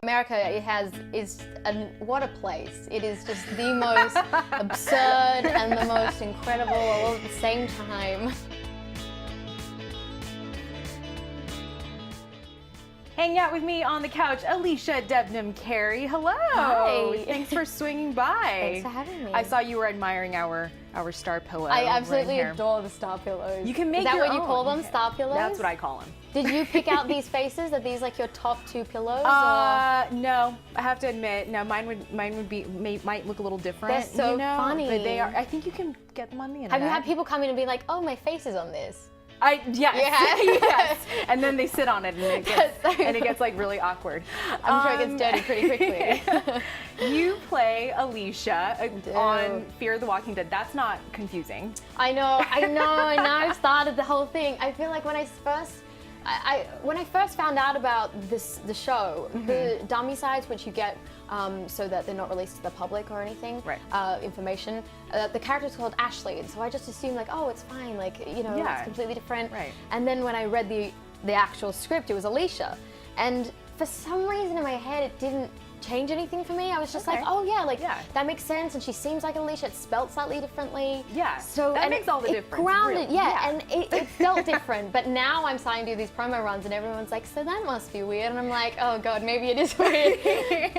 America, what a place. It is just the most absurd and the most incredible all at the same time. Hanging out with me on the couch, Alycia Debnam-Carey. Hello. Hi. Thanks for swinging by. Thanks for having me. I saw you were admiring our star pillow. I absolutely adore the star pillows. You can make Is that your what you own. call them, star pillows? That's what I call them. Did you pick out these faces? Are these like your top 2 pillows? No, I have to admit, no, mine might look a little different. They're so funny. But they are. I think you can get them on the internet. Have you had people come in and be like, "Oh, my face is on this"? Yes, yes. And then they sit on it, and it gets like really awkward. I'm sure it gets dirty pretty quickly. You play Alycia on Fear the Walking Dead. That's not confusing. I know. I've started the whole thing. I feel like when I first found out about the show, the dummy sites, which you get so that they're not released to the public or anything, information, the character's called Ashley, and so I just assumed like, oh, it's fine, like, it's completely different. Right. And then when I read the actual script, it was Alycia, and for some reason in my head it didn't change anything for me. I was just like, oh yeah, that makes sense, and she seems like Alycia. It's spelled slightly differently. Yeah. So that makes all the difference. Grounded, and it felt different. But now I'm starting to do these promo runs, and everyone's like, so that must be weird, and I'm like, oh god, maybe it is weird.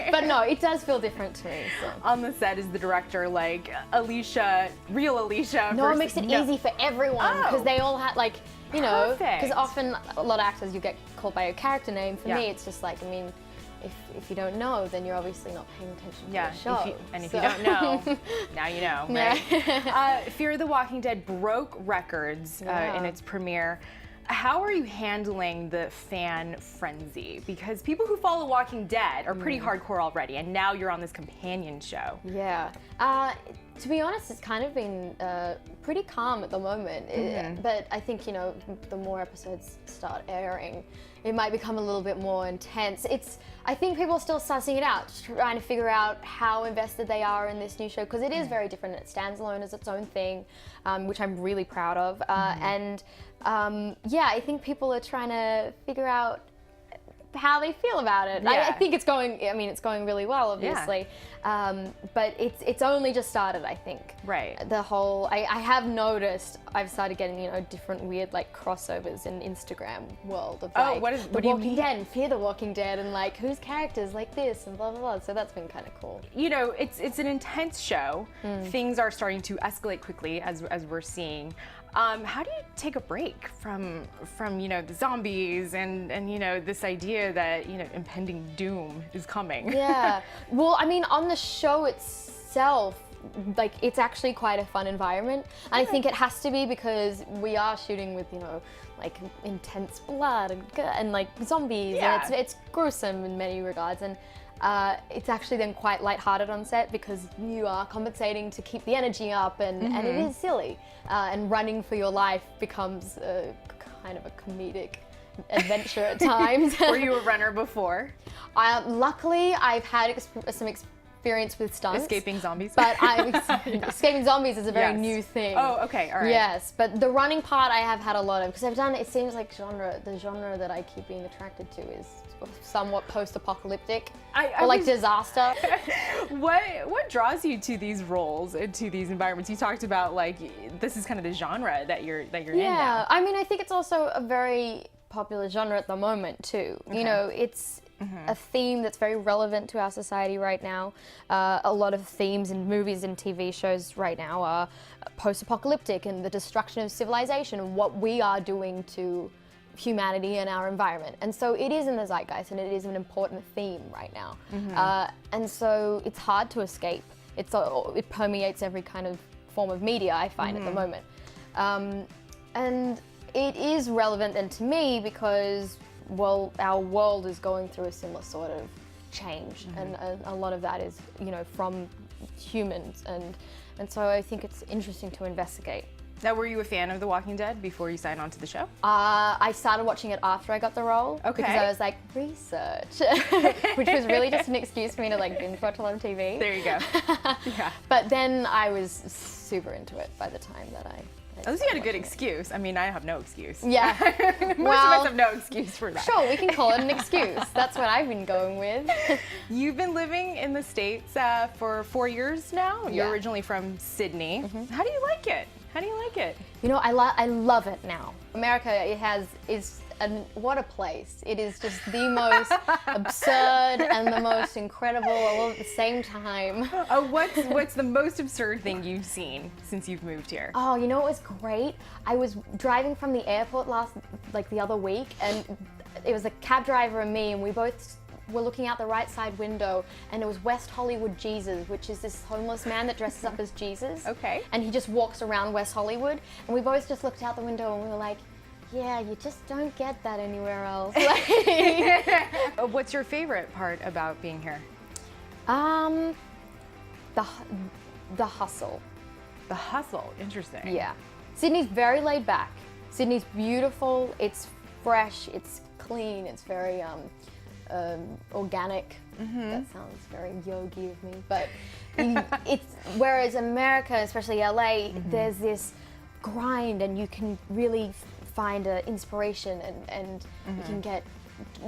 But no, it does feel different to me. So. On the set, is the director like Alycia, real Alycia? No, it makes it easy for everyone because they all have like. Because often a lot of actors you get called by your character name. For me, it's just like, I mean, if you don't know, then you're obviously not paying attention to the show. If you don't know, now you know, right? Fear the Walking Dead broke records in its premiere. How are you handling the fan frenzy? Because people who follow Walking Dead are pretty hardcore already, and now you're on this companion show. Yeah. To be honest, it's kind of been pretty calm at the moment. But I think, the more episodes start airing, it might become a little bit more intense. I think people are still sussing it out, trying to figure out how invested they are in this new show, because it is very different. It stands alone as its own thing, which I'm really proud of. I think people are trying to figure out how they feel about it. I think it's going really well, obviously. But it's only just started, I think. Right. The whole, I have noticed, I've started getting, different weird like crossovers in Instagram world of like, what do you mean? Dead and Fear the Walking Dead and like, whose characters like this and blah, blah, blah. So that's been kind of cool. It's an intense show. Things are starting to escalate quickly as we're seeing. How do you take a break from the zombies and this idea that impending doom is coming? Yeah. Well, I mean, on the show itself, like, it's actually quite a fun environment. And I think it has to be because we are shooting with like intense blood and like zombies, and it's gruesome in many regards. And it's actually then quite lighthearted on set because you are compensating to keep the energy up, and it is silly. And running for your life becomes kind of a comedic adventure at times. Were you a runner before? Luckily, I've had some experience with stunts. Escaping zombies? But escaping zombies is a very new thing. Oh, okay, all right. Yes, but the running part I have had a lot of, because I've done, it seems like the genre that I keep being attracted to is somewhat post-apocalyptic or like disaster. What draws you to these roles and to these environments? You talked about like this is kind of the genre that you're in now. Yeah, I mean, I think it's also a very popular genre at the moment too. Okay. It's a theme that's very relevant to our society right now. A lot of themes in movies and TV shows right now are post-apocalyptic and the destruction of civilization and what we are doing to humanity and our environment. And so it is in the zeitgeist, and it is an important theme right now. And so it's hard to escape. It permeates every kind of form of media, I find, at the moment. And it is relevant then to me because, well, our world is going through a similar sort of change, and a lot of that is, from humans, and so I think it's interesting to investigate. Now, were you a fan of The Walking Dead before you signed on to the show? I started watching it after I got the role. Okay. Because I was like, research, which was really just an excuse for me to like binge watch a lot of TV. There you go. Yeah. But then I was super into it by the time that I At least you had a good excuse. I mean, I have no excuse. Yeah. Most of us have no excuse for that. Sure, we can call it an excuse. That's what I've been going with. You've been living in the States for 4 years now. You're originally from Sydney. How do you like it? How do you like it? You know, I love it now. America, what a place. It is just the most absurd and the most incredible all at the same time. What's the most absurd thing you've seen since you've moved here? Oh, you know what was great? I was driving from the airport the other week, and it was a cab driver and me, and we both were looking out the right side window, and it was West Hollywood Jesus, which is this homeless man that dresses up as Jesus. Okay. And he just walks around West Hollywood, and we both just looked out the window and we were like, yeah, you just don't get that anywhere else. What's your favorite part about being here? The hustle. The hustle, interesting. Yeah. Sydney's very laid back. Sydney's beautiful, it's fresh, it's clean, it's very organic. That sounds very yogi of me, but whereas America, especially LA, there's this grind, and you can really find inspiration, and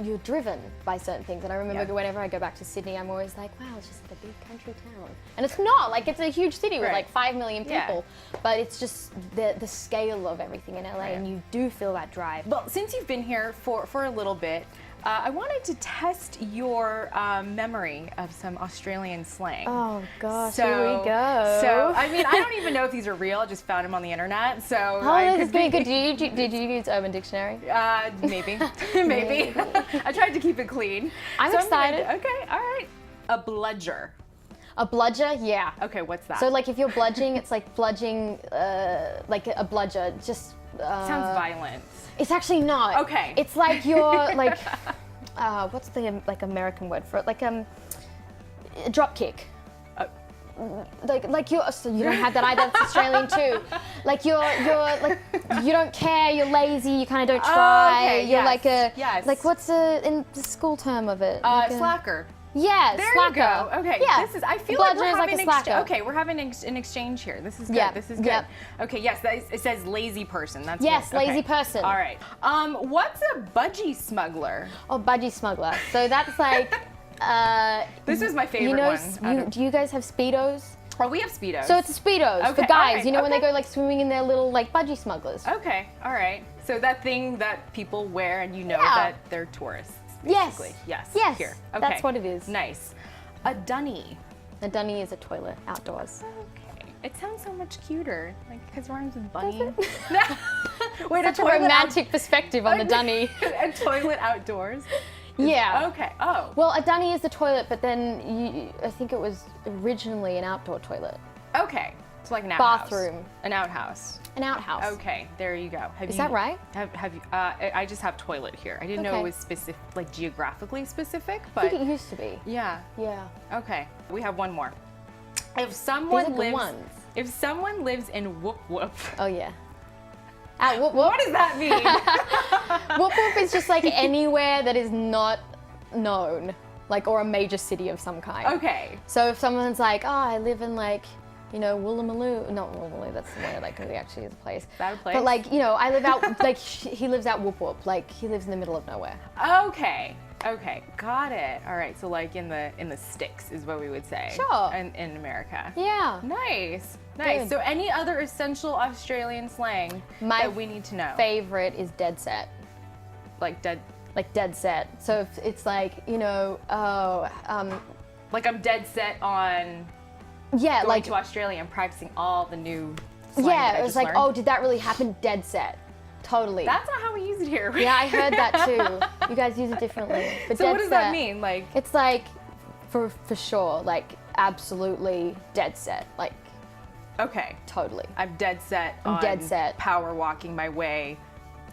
you're driven by certain things. And I remember whenever I go back to Sydney, I'm always like, wow, it's just like a big country town. And it's not, like, it's a huge city with like 5 million people, but it's just the scale of everything in LA, and you do feel that drive. Well, since you've been here for a little bit, I wanted to test your memory of some Australian slang. Oh gosh, here we go. So, I mean, I don't even know if these are real. I just found them on the internet. So, this is good. Did you use Urban Dictionary? Maybe, maybe. I tried to keep it clean. I'm excited. Okay, all right. A bludger. A bludger, yeah. Okay, what's that? So, like, if you're bludging, it's like bludging, like a bludger. Just sounds violent. It's actually not. Okay. It's like you're like, what's the like American word for it? Like a drop kick. Like you're, so you don't have that either. That's Australian too. Like you're like, you don't care. You're lazy. You kind of don't try. Okay, you're like like what's in the school term of it? Like slacker. Yeah, there slacker. You go. Okay, yeah. I feel like we're having like a slacker. Okay, we're having an exchange here. This is good. Yeah. This is good. Yep. Okay, yes, it says lazy person. That's yes, what, lazy person. All right. What's a budgie smuggler? Oh, budgie smuggler. So that's like. This is my favorite one. Do you guys have Speedos? Oh, we have Speedos. So it's a Speedos for guys. Right, you know when they go like swimming in their little like budgie smugglers. Okay, all right. So that thing that people wear, and you know that they're tourists. Basically. Yes. Yes. Here. Okay. That's what it is. Nice. A dunny. A dunny is a toilet outdoors. Okay. It sounds so much cuter, like because it rhymes with bunny. Wait, such a romantic perspective on the dunny. A toilet outdoors. Yeah. Okay. Oh. Well, a dunny is the toilet, but then I think it was originally an outdoor toilet. Okay. So like an outhouse. Bathroom. An outhouse. An outhouse. Okay. There you go. Is that right? Have you? I just have toilet here. I didn't know it was specific, like geographically specific, but I think it used to be. Yeah. Yeah. Okay. We have one more. If someone These are the ones. If someone lives in Whoop Whoop. Oh yeah. Whoop Whoop. What does that mean? Whoop Whoop is just like anywhere that is not known, like, or a major city of some kind. Okay. So if someone's like, oh, I live in like, you know, Woolloomooloo, not Woolloomooloo, that's the one like really actually is a place. Is that a place? But like, you know, I live out, like he lives out Whoop Whoop, like he lives in the middle of nowhere. Okay. Okay, got it. All right, so like in the sticks is what we would say. Sure. In America. Yeah. Nice. Nice. Good. So any other essential Australian slang that we need to know? Favorite is dead set. Like dead. Like dead set. So if it's like, you know, like I'm dead set on going like to Australia and practicing all the new slang that I it was just like, learned. oh, did that really happen? Dead set. Totally. That's not how we use it here. Yeah, I heard that too. You guys use it differently. But so dead what does set, that mean? Like it's like for sure, like absolutely dead set. Like okay. Totally. I'm dead set on dead set. power walking my way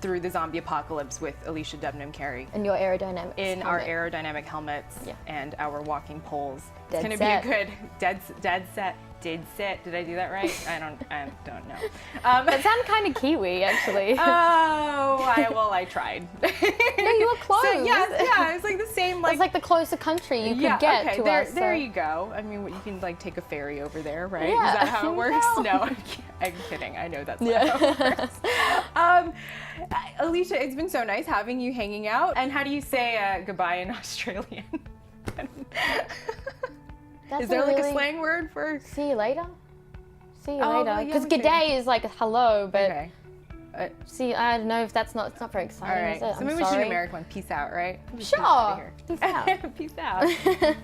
through the zombie apocalypse with Alycia Debnam-Carey. And your aerodynamics. In our aerodynamic helmets and our walking poles. Dead it's gonna set. be a good dead set. Did set. Did I do that right? I don't know. That sounded kind of Kiwi, actually. Oh, I tried. No, you were close. So, yeah, it's like the same it's like the closer country you could get okay, to there, us. There so. you go. I mean, you can like take a ferry over there, right? Yeah. Is that how it works? No, I'm kidding. I know that's not how it works. Alycia, it's been so nice having you hanging out. And how do you say goodbye in Australian? Is there like a slang word for? See you later. See you Oh, later. well, yeah, Because we good could. day is like a hello, but Okay. see, I don't know if that's not. It's not very All exciting. right. Is it? So I'm maybe we should do sorry. an American one. Peace out, right? Sure. Peace out. Peace out.